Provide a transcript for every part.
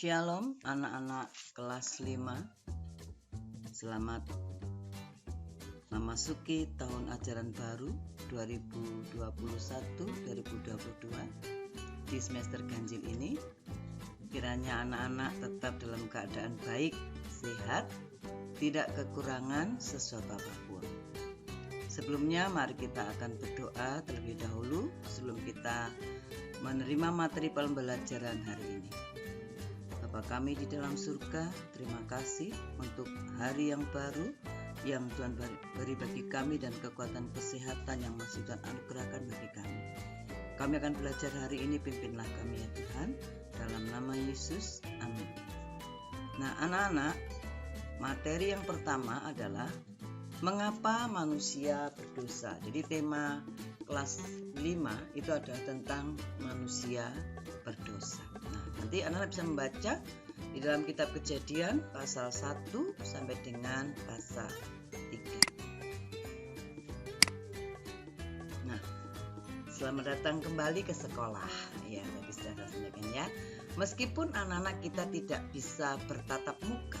Shalom anak-anak kelas 5. Selamat memasuki tahun ajaran baru 2021-2022. Di semester ganjil ini, kiranya anak-anak tetap dalam keadaan baik, sehat, tidak kekurangan sesuatu apapun. Sebelumnya mari kita akan berdoa terlebih dahulu sebelum kita menerima materi pembelajaran hari ini. Bapa kami di dalam surga, terima kasih untuk hari yang baru yang Tuhan beri bagi kami dan kekuatan kesehatan yang masih Tuhan anugerahkan bagi kami. Kami akan belajar hari ini, pimpinlah kami ya Tuhan, dalam nama Yesus, amin. Nah anak-anak, materi yang pertama adalah mengapa manusia berdosa. Jadi tema kelas 5 itu adalah tentang manusia berdosa. Nah, nanti anak-anak bisa membaca di dalam kitab Kejadian pasal 1 sampai dengan pasal 3. Nah, selamat datang kembali ke sekolah. Ya, tadi sudah saya sampaikan ya. Meskipun anak-anak kita tidak bisa bertatap muka,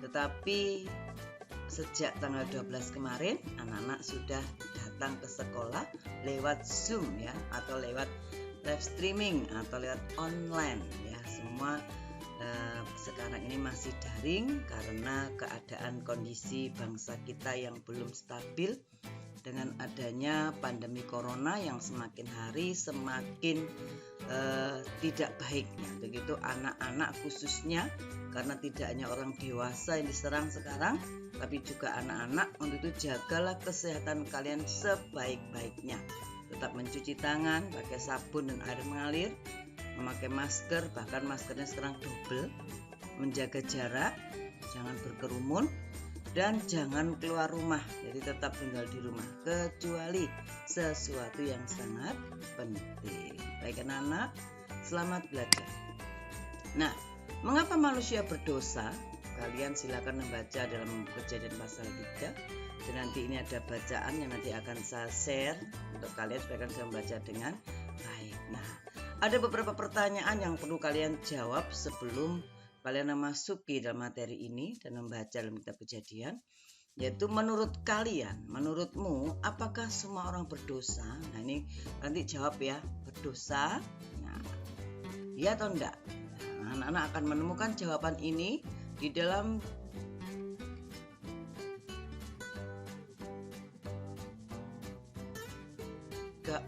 tetapi sejak tanggal 12 kemarin anak-anak sudah datang ke sekolah lewat Zoom ya, atau lewat live streaming atau lewat online ya. Semua sekarang ini masih daring karena keadaan kondisi bangsa kita yang belum stabil dengan adanya pandemi corona yang semakin hari semakin tidak baiknya. Begitu anak-anak khususnya, karena tidak hanya orang dewasa yang diserang sekarang, tapi juga anak-anak. Untuk itu jagalah kesehatan kalian sebaik-baiknya. Tetap mencuci tangan pakai sabun dan air mengalir, memakai masker, bahkan maskernya sekarang double, menjaga jarak, jangan berkerumun, dan jangan keluar rumah. Jadi tetap tinggal di rumah kecuali sesuatu yang sangat penting. Baik anak-anak, selamat belajar. Nah, mengapa manusia berdosa? Kalian silakan membaca dalam Kejadian pasal 3. Dan nanti ini ada bacaan yang nanti akan saya share untuk kalian supaya kalian bisa membaca dengan baik. Nah, ada beberapa pertanyaan yang perlu kalian jawab sebelum kalian memasuki dalam materi ini dan membaca dalam kitab Kejadian, yaitu menurut kalian, menurutmu, apakah semua orang berdosa? Nah ini nanti jawab ya, berdosa. Nah, iya atau enggak? Nah, anak-anak akan menemukan jawaban ini di dalam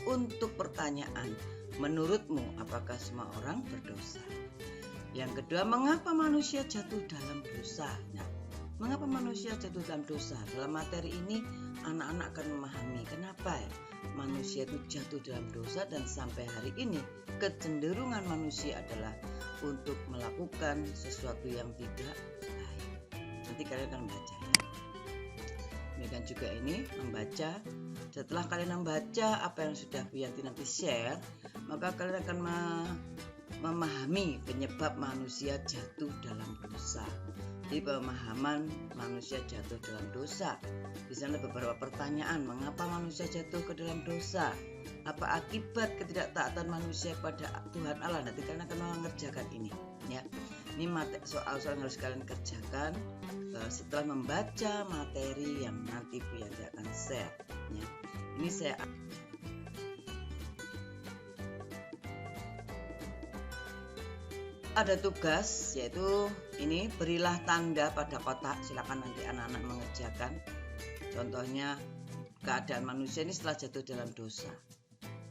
untuk pertanyaan, menurutmu apakah semua orang berdosa? Yang kedua, mengapa manusia jatuh dalam dosa? Nah, mengapa manusia jatuh dalam dosa? Dalam materi ini anak-anak akan memahami kenapa manusia itu jatuh dalam dosa, dan sampai hari ini kecenderungan manusia adalah untuk melakukan sesuatu yang tidak baik. Nanti kalian akan membaca ya. Demikian juga ini membaca. Setelah kalian membaca apa yang sudah Bu Yanti nanti share, maka kalian akan memahami penyebab manusia jatuh dalam dosa. Jadi pemahaman manusia jatuh dalam dosa. Di sana beberapa pertanyaan, mengapa manusia jatuh ke dalam dosa? Apa akibat ketidaktaatan manusia pada Tuhan Allah? Nanti kalian akan mengerjakan ini ya. Ini soal-soal yang harus kalian kerjakan setelah membaca materi yang nanti Bu Yanti akan share ya. Ini saya ada tugas, yaitu ini, berilah tanda pada kotak. Silakan nanti anak-anak mengerjakan. Contohnya, keadaan manusia ini setelah jatuh dalam dosa,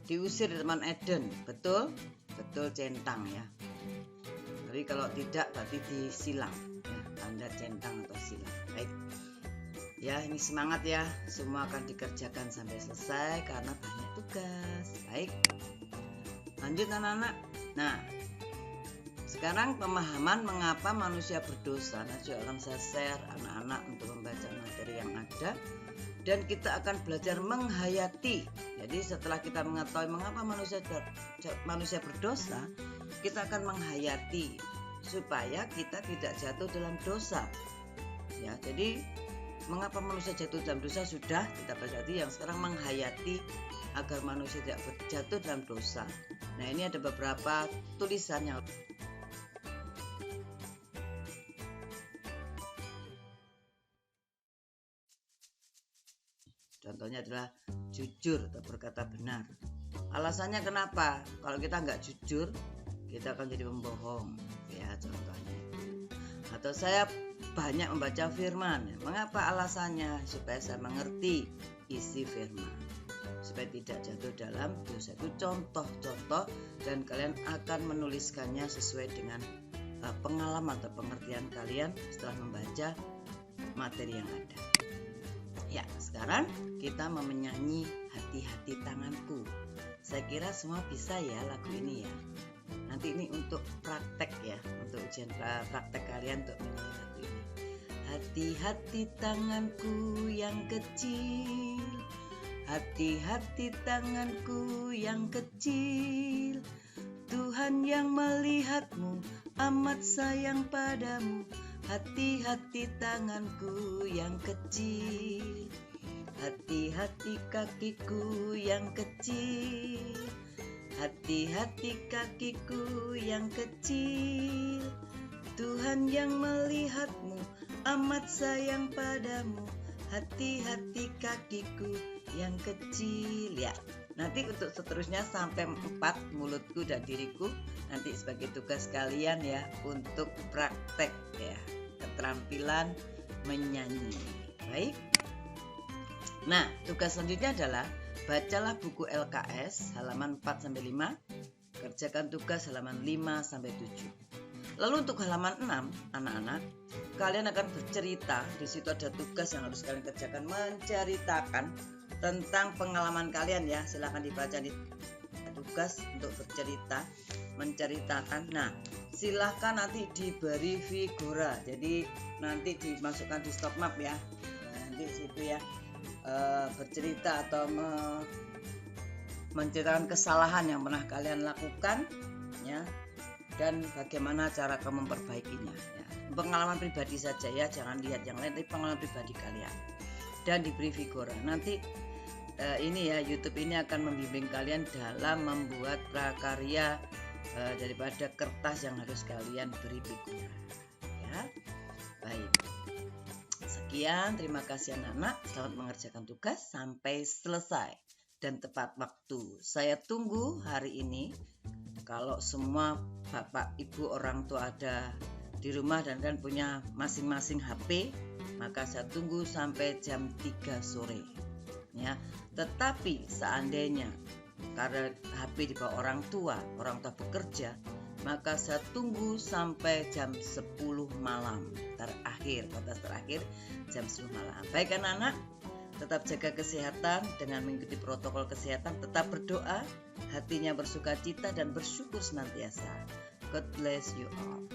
diusir dari Taman Eden, betul? Betul, centang ya. Jadi kalau tidak berarti disilang ya, tanda centang atau silang. Baik ya, ini semangat ya, semua akan dikerjakan sampai selesai karena banyak tugas. Baik, lanjut anak-anak. Nah, sekarang pemahaman mengapa manusia berdosa. Nah, juga akan saya share anak-anak untuk membaca materi yang ada, dan kita akan belajar menghayati. Jadi setelah kita mengetahui mengapa manusia berdosa, kita akan menghayati supaya kita tidak jatuh dalam dosa. Ya, jadi mengapa manusia jatuh dalam dosa sudah kita pelajari. Yang sekarang menghayati agar manusia tidak jatuh dalam dosa. Nah, ini ada beberapa tulisan yang Contohnya adalah jujur atau berkata benar. Alasannya kenapa? Kalau kita nggak jujur, kita akan jadi pembohong, ya contohnya. Atau saya banyak membaca firman. Mengapa alasannya? Supaya saya mengerti isi firman, supaya tidak jatuh dalam dosa. Itu contoh-contoh, dan kalian akan menuliskannya sesuai dengan pengalaman atau pengertian kalian setelah membaca materi yang ada. Ya, sekarang kita mau menyanyi Hati-hati Tanganku. Saya kira semua bisa ya lagu ini ya. Nanti ini untuk praktek ya, untuk ujian praktek kalian untuk menyanyi lagu ini. Hati-hati tanganku yang kecil, hati-hati tanganku yang kecil. Tuhan yang melihatmu amat sayang padamu. Hati-hati tanganku yang kecil, hati-hati kakiku yang kecil, hati-hati kakiku yang kecil. Tuhan yang melihatmu amat sayang padamu. Hati-hati kakiku yang kecil. Ya, nanti untuk seterusnya sampai 4 mulutku dan diriku, nanti sebagai tugas kalian ya untuk praktek ya, keterampilan menyanyi. Baik. Nah, tugas selanjutnya adalah bacalah buku LKS halaman 4-5, kerjakan tugas halaman 5-7. Lalu untuk halaman 6, anak-anak, kalian akan bercerita. Di situ ada tugas yang harus kalian kerjakan, menceritakan tentang pengalaman kalian ya. Silakan dibaca di tugas untuk bercerita, menceritakan. Nah, silahkan nanti diberi figura. Jadi nanti dimasukkan di stop map ya. Nah, nanti situ ya bercerita atau menceritakan kesalahan yang pernah kalian lakukan ya, dan bagaimana cara kamu memperbaikinya ya. Pengalaman pribadi saja ya, jangan lihat yang lain, tapi pengalaman pribadi kalian, dan diberi figura. Nanti ini ya, YouTube ini akan membimbing kalian dalam membuat prakarya daripada kertas yang harus kalian beri figura ya. Baik, sekian, terima kasih anak-anak, selamat mengerjakan tugas sampai selesai dan tepat waktu. Saya tunggu hari ini. Kalau semua bapak ibu orang tua ada di rumah dan kan punya masing-masing HP, maka saya tunggu sampai jam 3 sore ya. Tetapi seandainya karena HP di bawah orang tua bekerja, maka saya tunggu sampai jam 10 malam terakhir, batas terakhir jam 10 malam. Baik anak-anak, tetap jaga kesehatan dengan mengikuti protokol kesehatan, tetap berdoa, hatinya bersuka cita dan bersyukur senantiasa. God bless you all.